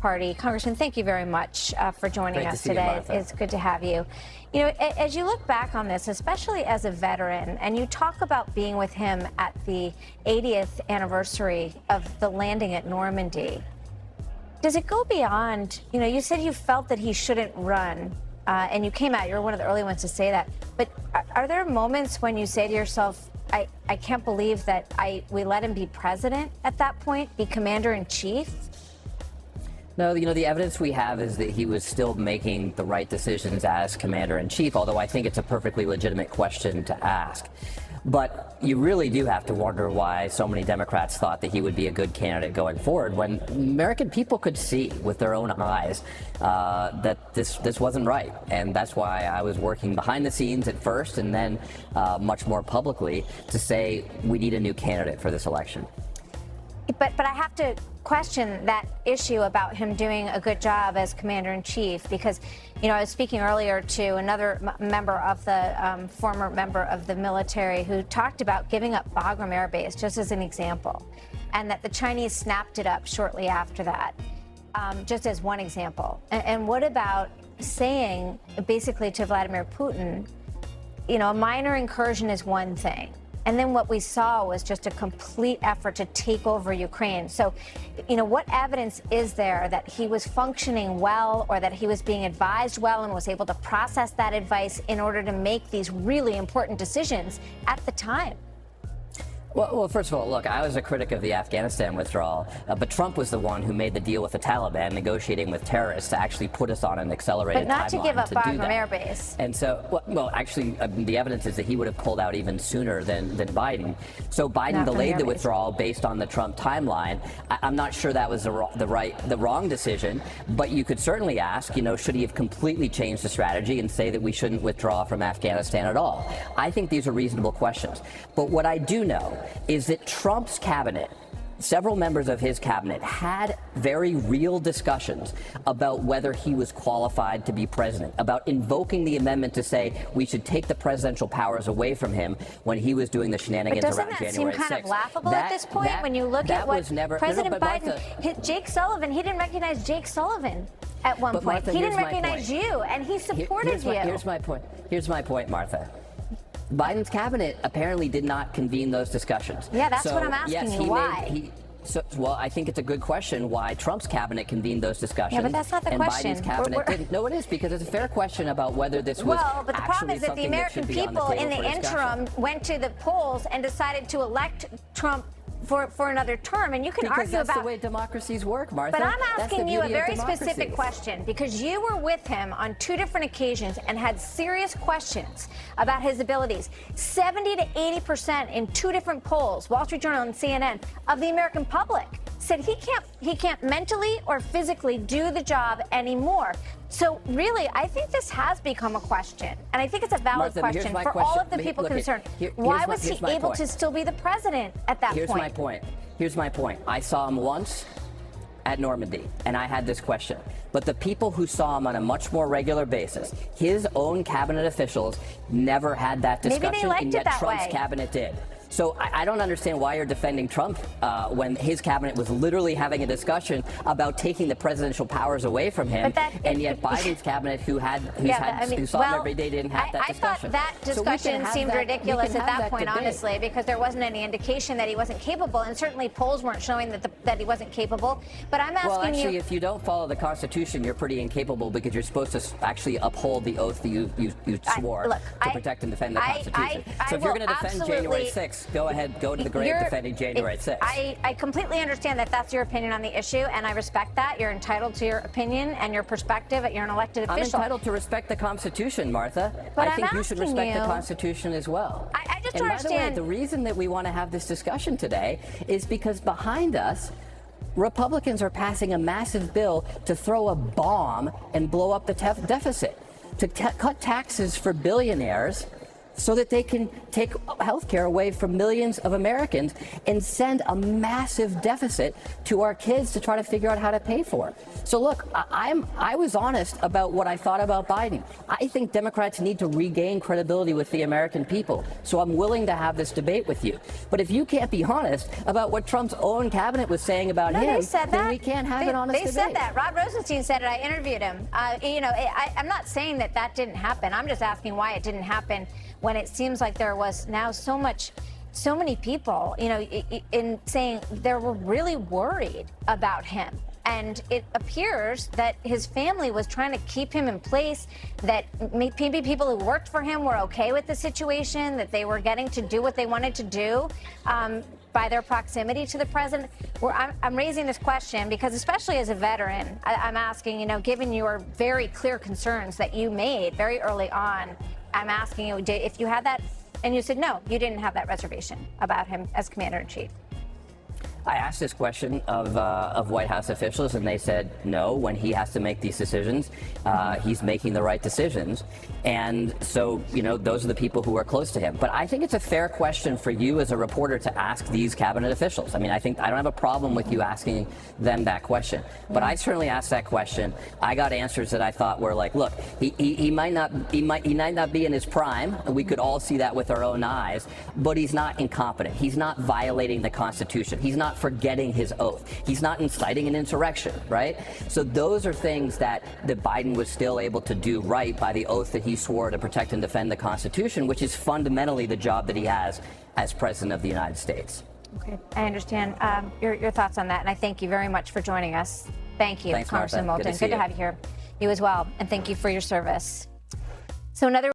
Party. Congressman, thank you very much for joining us today. It's good to have you. You know, as you look back on this, especially as a veteran, and you talk about being with him at the 80th anniversary of the landing at Normandy, does it go beyond, you know, you said you felt that he shouldn't run, and you came out, you were one of the early ones to say that, but are there moments when you say to yourself, I can't believe that we let him be president at that point, be commander-in-chief? No, you know, the evidence we have is that he was still making the right decisions as commander-in-chief, although I think it's a perfectly legitimate question to ask. But you really do have to wonder why so many Democrats thought that he would be a good candidate going forward when American people could see with their own eyes that this wasn't right. And that's why I was working behind the scenes at first and then much more publicly to say we need a new candidate for this election. But I have to question that issue about him doing a good job as commander-in-chief because, you know, I was speaking earlier to another member of the former member of the military who talked about giving up Bagram Air Base just as an example, and that the Chinese snapped it up shortly after that, just as one example. And what about saying basically to Vladimir Putin, you know, a minor incursion is one thing. And then what we saw was just a complete effort to take over Ukraine. So, you know, what evidence is there that he was functioning well or that he was being advised well and was able to process that advice in order to make these really important decisions at the time? Well, first of all, look, I was a critic of the Afghanistan withdrawal, but Trump was the one who made the deal with the Taliban, negotiating with terrorists to actually put us on an accelerated timeline. But not to give up Bagram Air Base. And so, well, actually, the evidence is that he would have pulled out even sooner than Biden. So Biden delayed the withdrawal based on the Trump timeline. I'm not sure that was the wrong decision, but you could certainly ask, you know, should he have completely changed the strategy and say that we shouldn't withdraw from Afghanistan at all? I think these are reasonable questions. But what I do know is that Trump's cabinet, several members of his cabinet, had very real discussions about whether he was qualified to be president, about invoking the amendment to say we should take the presidential powers away from him when he was doing the shenanigans around January 6th. But doesn't that seem kind of laughable at this point when you look at what President Biden, Jake Sullivan, he didn't recognize Jake Sullivan at one point. Martha, he didn't recognize you, and he supported you. Here's my point. Here's my point, Martha. Biden's cabinet apparently did not convene those discussions. Yeah, that's what I'm asking you. Why? Well, I think it's a good question why Trump's cabinet convened those discussions. Yeah, but that's not the question. And Biden's cabinet didn't. No, it is, because it's a fair question about whether this was well, but the problem is that the American people in the interim went to the polls and decided to elect Trump for another term, and you can argue that's about the way democracies work, Martha. But I'm asking you a very specific question because you were with him on two different occasions and had serious questions about his abilities. 70 to 80% in two different polls, Wall Street Journal and CNN, of the American public said he can't mentally or physically do the job anymore. So really, I think this has become a question, and I think it's a valid question for all of the people concerned. Why was he able to still be the president at that point? Here's my point. I saw him once at Normandy, and I had this question. But the people who saw him on a much more regular basis, his own cabinet officials, never had that discussion, and yet Trump's cabinet did. So I don't understand why you're defending Trump when his cabinet was literally having a discussion about taking the presidential powers away from him, and yet Biden's cabinet, who saw him every day, didn't have that discussion. I thought that discussion seemed ridiculous at that point, honestly, because there wasn't any indication that he wasn't capable, and certainly polls weren't showing that he wasn't capable. But I'm asking you. Well, actually, if you don't follow the Constitution, you're pretty incapable because you're supposed to actually uphold the oath that you swore to protect and defend the Constitution. So if you're going to defend January 6th, go ahead, go to the grave defending January 6th. I completely understand that that's your opinion on the issue, and I respect that. You're entitled to your opinion and your perspective. You're an elected official. I'm entitled to respect the Constitution, Martha. But I think you should respect the Constitution as well. I just don't understand. By the way, the reason that we want to have this discussion today is because behind us, Republicans are passing a massive bill to throw a bomb and blow up the deficit, to cut taxes for billionaires so that they can take health care away from millions of Americans and send a massive deficit to our kids to try to figure out how to pay for. So look, I was honest about what I thought about Biden. I think Democrats need to regain credibility with the American people. So I'm willing to have this debate with you. But if you can't be honest about what Trump's own cabinet was saying about him, then we can't have an honest debate. They said that. Rob Rosenstein said it. I interviewed him. I'm not saying that didn't happen. I'm just asking why it didn't happen when it seems like there was now so many people, in saying they were really worried about him. And it appears that his family was trying to keep him in place, that maybe people who worked for him were okay with the situation, that they were getting to do what they wanted to do by their proximity to the president. I'm raising this question because, especially as a veteran, I'm asking, given your very clear concerns that you made very early on, I'm asking you if you had that, and you said no, you didn't have that reservation about him as commander-in-chief. I asked this question of White House officials, and they said no. When he has to make these decisions, he's making the right decisions. And so, those are the people who are close to him. But I think it's a fair question for you as a reporter to ask these cabinet officials. I mean, I don't have a problem with you asking them that question. But I certainly asked that question. I got answers that I thought were like, look, he might not be in his prime. We could all see that with our own eyes. But he's not incompetent. He's not violating the Constitution. He's not forgetting his oath. He's not inciting an insurrection, right? So those are things that Biden was still able to do right by the oath that he swore to protect and defend the Constitution, which is fundamentally the job that he has as President of the United States. Okay, I understand your thoughts on that, and I thank you very much for joining us. Thank you, Thanks, Congressman Martha. Moulton. Good to have you here. You as well, and thank you for your service. So another